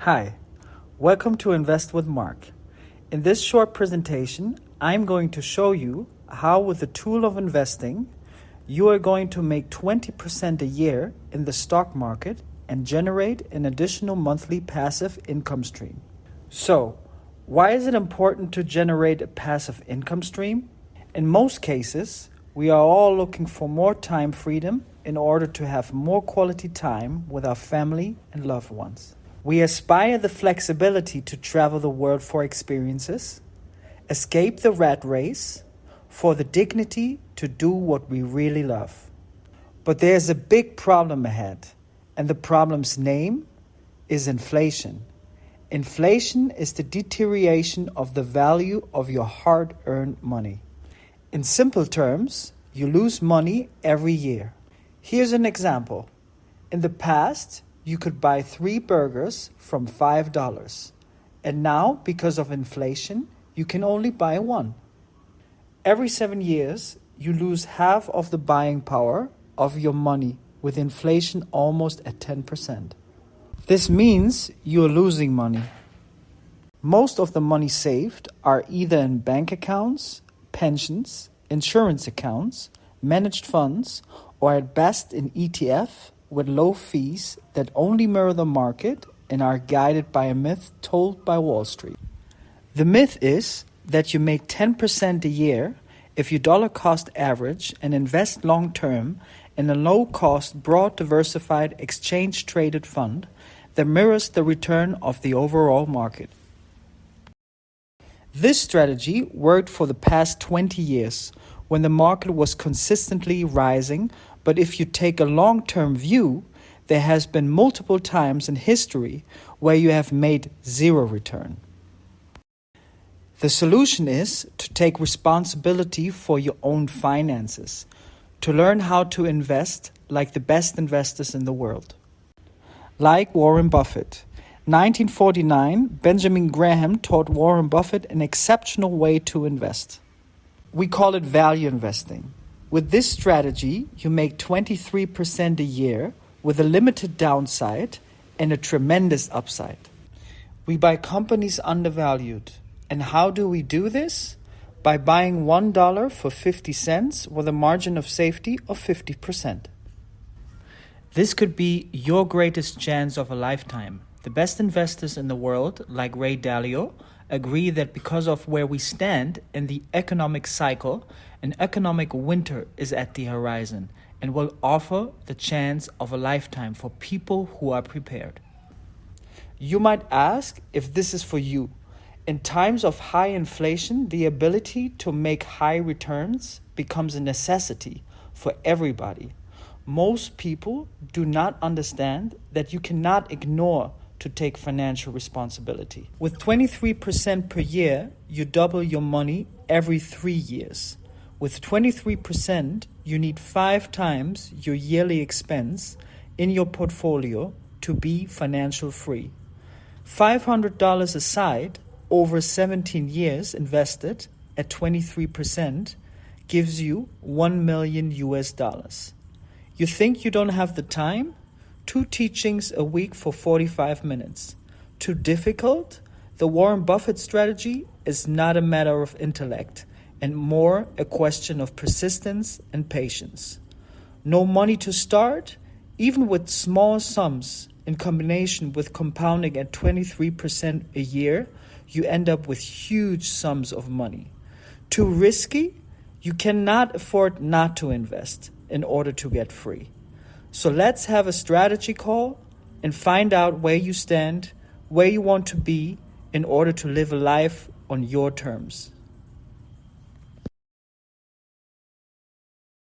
Hi, welcome to Invest with Marc. In this short presentation, I'm going to show you how with the tool of investing, you are going to make 20% a year in the stock market and generate an additional monthly passive income stream. So, why is it important to generate a passive income stream? In most cases, we are all looking for more time freedom in order to have more quality time with our family and loved ones. We aspire the flexibility to travel the world for experiences, escape the rat race, for the dignity to do what we really love. But there's a big problem ahead, and the problem's name is inflation. Inflation is the deterioration of the value of your hard-earned money. In simple terms, you lose money every year. Here's an example. In the past, you could buy 3 burgers from $5. And now, because of inflation, you can only buy 1. Every 7 years, you lose half of the buying power of your money, with inflation almost at 10%. This means you're losing money. Most of the money saved are either in bank accounts, pensions, insurance accounts, managed funds, or at best in ETF with low fees that only mirror the market and are guided by a myth told by Wall Street. The myth is that you make 10% a year if you dollar cost average and invest long term in a low cost, broad diversified exchange traded fund that mirrors the return of the overall market. This strategy worked for the past 20 years when the market was consistently rising, but if you take a long-term view, there has been multiple times in history where you have made zero return. The solution is to take responsibility for your own finances, to learn how to invest like the best investors in the world. Like Warren Buffett. 1949, Benjamin Graham taught Warren Buffett an exceptional way to invest. We call it value investing. With this strategy, you make 23% a year with a limited downside and a tremendous upside. We buy companies undervalued. And how do we do this? By buying $1 for 50 cents with a margin of safety of 50%. This could be your greatest chance of a lifetime. The best investors in the world, like Ray Dalio, agree that because of where we stand in the economic cycle, an economic winter is at the horizon and will offer the chance of a lifetime for people who are prepared. You might ask if this is for you. In times of high inflation, the ability to make high returns becomes a necessity for everybody. Most people do not understand that you cannot ignore to take financial responsibility. With 23% per year, you double your money every 3 years. With 23%, you need 5 times your yearly expense in your portfolio to be financial free. $500 aside, over 17 years invested at 23% gives you $1 million US. You think you don't have the time? 2 teachings a week for 45 minutes. Too difficult? The Warren Buffett strategy is not a matter of intellect and more a question of persistence and patience. No money to start? Even with small sums in combination with compounding at 23% a year, you end up with huge sums of money. Too risky? You cannot afford not to invest in order to get free. So let's have a strategy call and find out where you stand, where you want to be in order to live a life on your terms.